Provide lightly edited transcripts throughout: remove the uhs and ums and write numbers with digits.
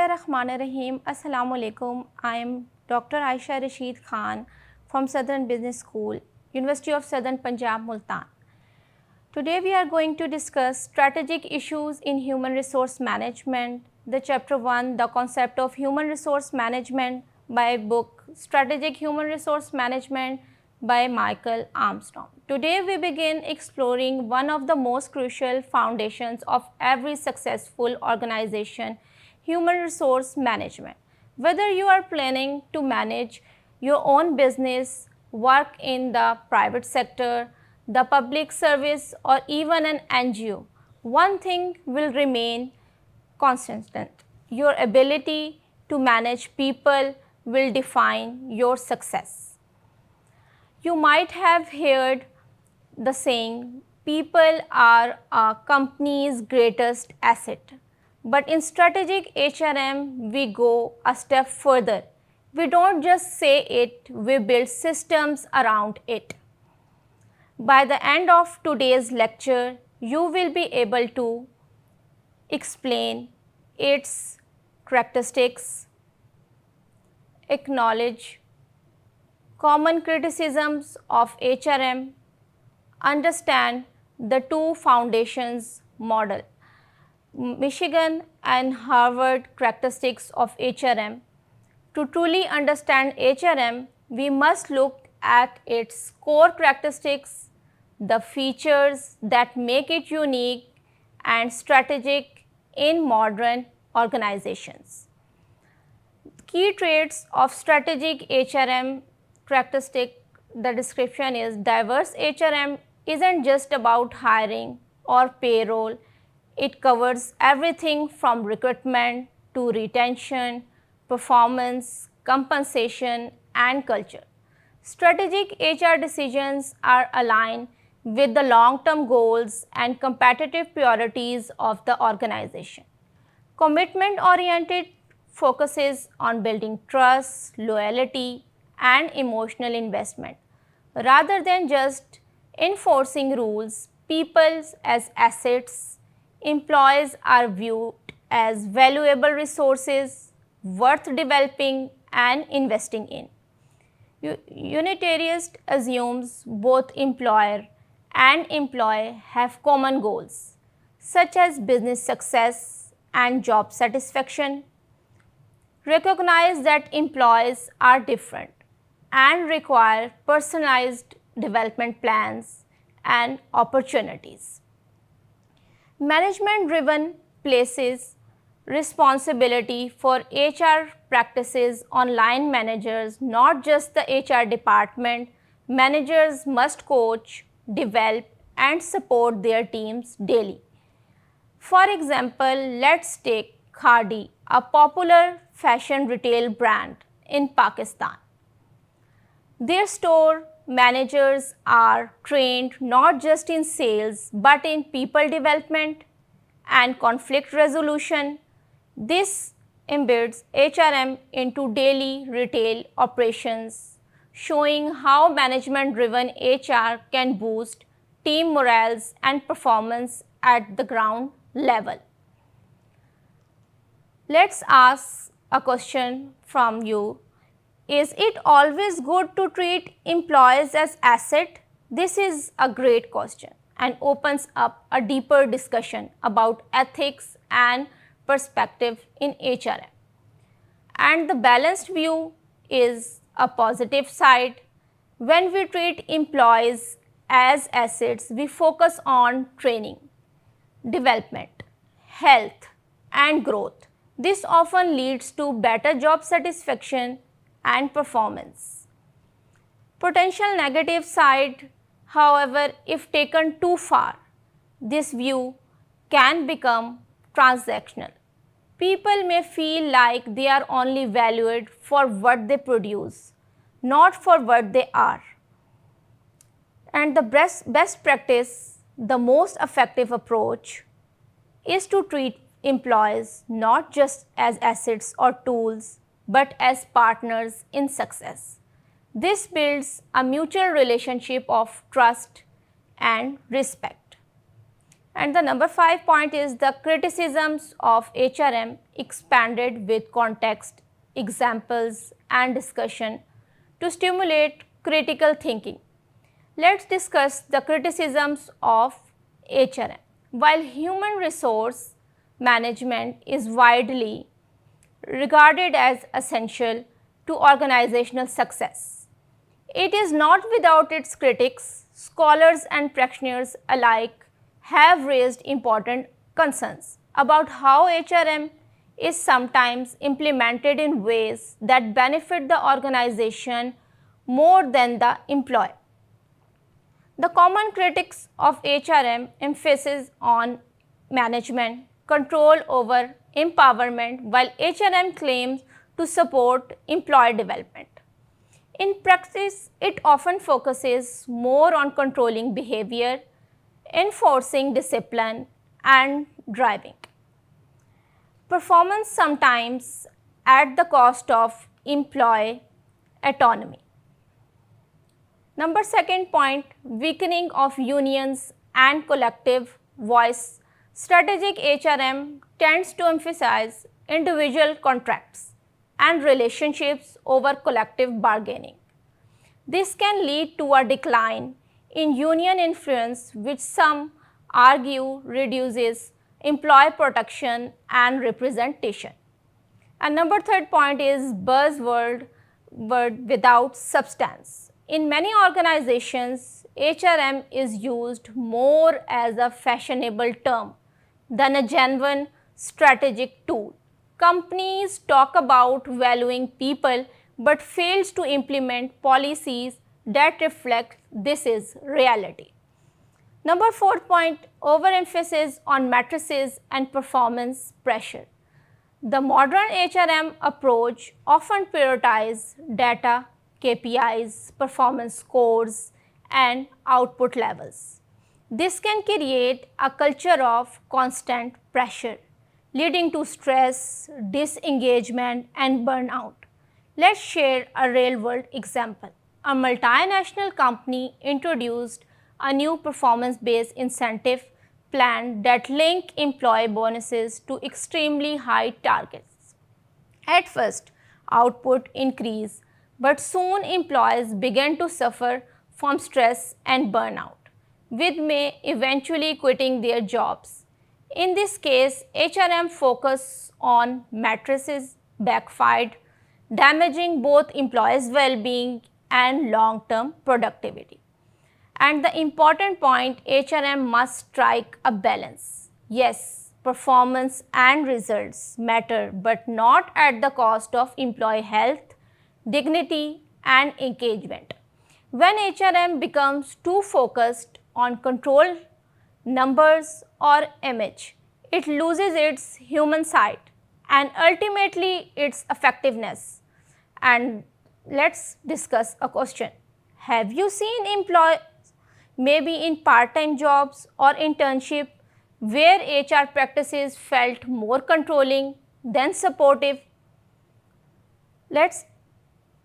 Bismillahirrahmanirrahim. Assalamu alaikum. I am Dr. Aisha Rashid Khan from Southern Business School, University of Southern Punjab, Multan. Today we are going to discuss strategic issues in human resource management, the chapter 1, the concept of human resource management by book Strategic Human Resource Management by Michael Armstrong. Today we begin exploring one of the most crucial foundations of every successful organization, human resource management. Whether you are planning to manage your own business, work in the private sector, the public service, or even an NGO, one thing will remain constant. Your ability to manage people will define your success. You might have heard the saying, people are a company's greatest asset. But in strategic HRM, we go a step further. We don't just say it, we build systems around it. By the end of today's lecture, you will be able to explain its characteristics, acknowledge common criticisms of HRM, understand the two foundations model, Michigan and Harvard characteristics of HRM. To truly understand HRM, we must look at its core characteristics, the features that make it unique and strategic in modern organizations. Key traits of strategic HRM characteristic, the description is diverse HRM isn't just about hiring or payroll. It covers everything from recruitment to retention, performance, compensation, and culture. Strategic HR decisions are aligned with the long-term goals and competitive priorities of the organization. Commitment-oriented focuses on building trust, loyalty, and emotional investment. Rather than just enforcing rules, people as assets, employees are viewed as valuable resources worth developing and investing in. Unitarist assumes both employer and employee have common goals, such as business success and job satisfaction. Recognize that employees are different and require personalized development plans and opportunities. Management-driven places responsibility for HR practices on line managers, not just the HR department. Managers must coach, develop, and support their teams daily. For example, let's take Khadi, a popular fashion retail brand in Pakistan. Their store managers are trained not just in sales but in people development and conflict resolution. This embeds HRM into daily retail operations, showing how management-driven HR can boost team morale and performance at the ground level. Let's ask a question from you. Is it always good to treat employees as asset? This is a great question and opens up a deeper discussion about ethics and perspective in HRM. And the balanced view is a positive side. When we treat employees as assets, we focus on training, development, health, and growth. This often leads to better job satisfaction and performance. Potential negative side, however, if taken too far, this view can become transactional. People may feel like they are only valued for what they produce, not for what they are. And the best practice, the most effective approach, is to treat employees not just as assets or tools, but as partners in success. This builds a mutual relationship of trust and respect. And the number 5 point is the criticisms of HRM expanded with context, examples and discussion to stimulate critical thinking. Let's discuss the criticisms of HRM. While human resource management is widely regarded as essential to organizational success, it is not without its critics. Scholars and practitioners alike have raised important concerns about how HRM is sometimes implemented in ways that benefit the organization more than the employee. The common critics of HRM emphasis on management, control over empowerment, while HRM claims to support employee development. In practice, it often focuses more on controlling behavior, enforcing discipline, and driving performance, sometimes at the cost of employee autonomy. Number 2 point, weakening of unions and collective voice. Strategic HRM tends to emphasize individual contracts and relationships over collective bargaining. This can lead to a decline in union influence, which some argue reduces employee protection and representation. And number 3 point is buzzword without substance. In many organizations, HRM is used more as a fashionable term than a genuine strategic tool. Companies talk about valuing people but fails to implement policies that reflect this is reality. Number 4 point, overemphasis on matrices and performance pressure. The modern HRM approach often prioritizes data, KPIs, performance scores, and output levels. This can create a culture of constant pressure, leading to stress, disengagement, and burnout. Let's share a real-world example. A multinational company introduced a new performance-based incentive plan that linked employee bonuses to extremely high targets. At first, output increased, but soon employees began to suffer from stress and burnout, with many eventually quitting their jobs. In this case, HRM focus on matrices backfired, damaging both employees' well-being and long-term productivity. And the important point, HRM must strike a balance. Yes, performance and results matter, but not at the cost of employee health, dignity, and engagement. When HRM becomes too focused on control, numbers, or image, it loses its human side and ultimately its effectiveness. And let's discuss a question. Have you seen employees maybe in part-time jobs or internship where HR practices felt more controlling than supportive? Let's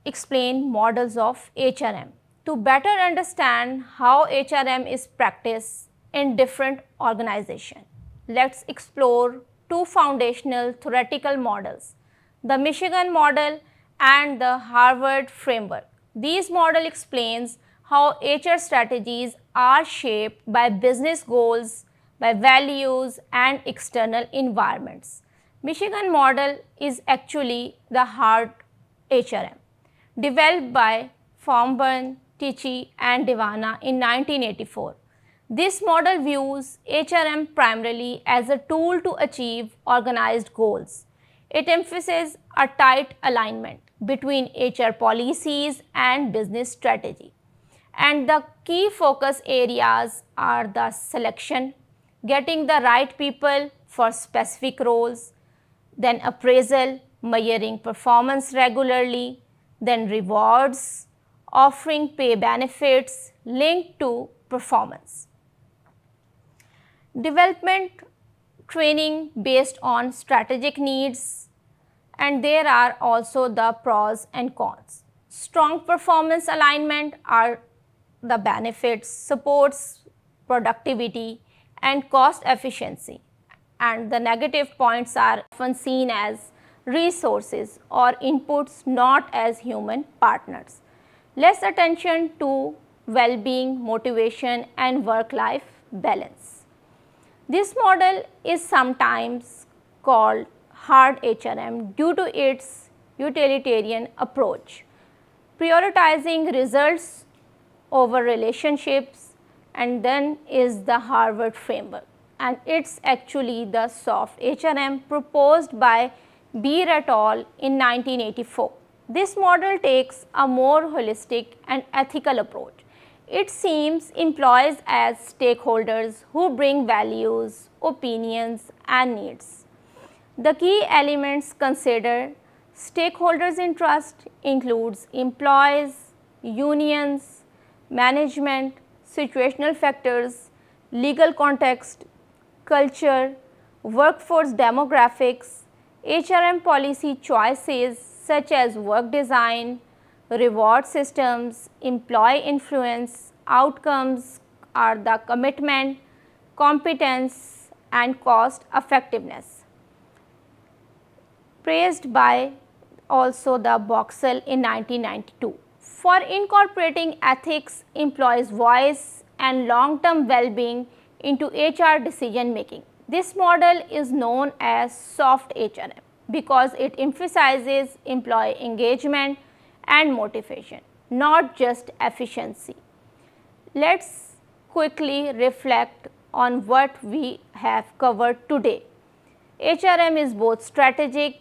explain models of HRM. To better understand how HRM is practiced in different organizations, let's explore two foundational theoretical models, the Michigan model and the Harvard framework. These model explains how HR strategies are shaped by business goals, by values and external environments. Michigan model is actually the hard HRM, developed by Fomburn, Tichy and Divana in 1984. This model views HRM primarily as a tool to achieve organized goals. It emphasizes a tight alignment between HR policies and business strategy. And the key focus areas are the selection, getting the right people for specific roles, then appraisal, measuring performance regularly, then rewards, offering pay benefits linked to performance. Development training based on strategic needs, and there are also the pros and cons. Strong performance alignment are the benefits, supports productivity, and cost efficiency, and the negative points are often seen as resources or inputs, not as human partners. Less attention to well-being, motivation and work-life balance. This model is sometimes called hard HRM due to its utilitarian approach, prioritizing results over relationships, and then is the Harvard framework, and it's actually the soft HRM proposed by Beer et al. In 1984. This model takes a more holistic and ethical approach. It sees employees as stakeholders who bring values, opinions and needs. The key elements considered: stakeholders' interest includes employees, unions, management, situational factors, legal context, culture, workforce demographics, HRM policy choices such as work design, reward systems, employee influence, outcomes are the commitment, competence and cost effectiveness. Praised by also the Boxell in 1992 for incorporating ethics, employees' voice and long-term well-being into HR decision making. This model is known as soft HRM because it emphasizes employee engagement and motivation, not just efficiency. Let's quickly reflect on what we have covered today. HRM is both strategic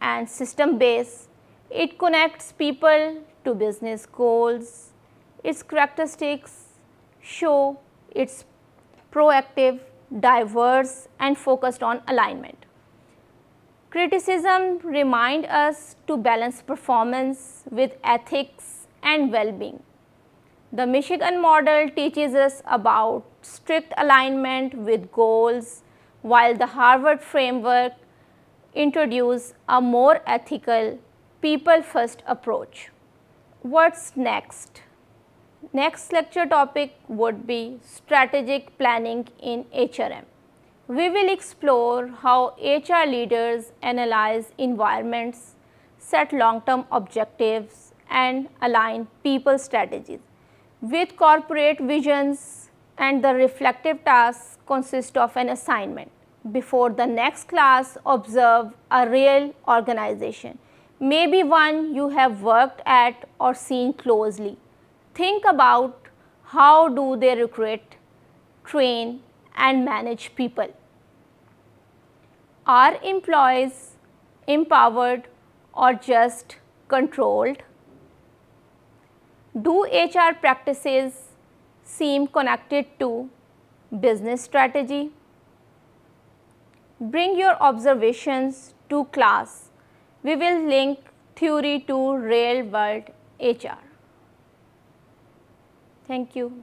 and system based. It connects people to business goals. Its characteristics show it's proactive, diverse and focused on alignment. Criticism remind us to balance performance with ethics and well-being. The Michigan model teaches us about strict alignment with goals, while the Harvard framework introduces a more ethical, people-first approach. What's next? Next lecture topic would be strategic planning in HRM. We will explore how HR leaders analyze environments, set long-term objectives and align people strategies with corporate visions, and the reflective tasks consist of an assignment. Before the next class, observe a real organization, maybe one you have worked at or seen closely. Think about how do they recruit, train and manage people. Are employees empowered or just controlled? Do HR practices seem connected to business strategy? Bring your observations to class. We will link theory to real world HR. Thank you.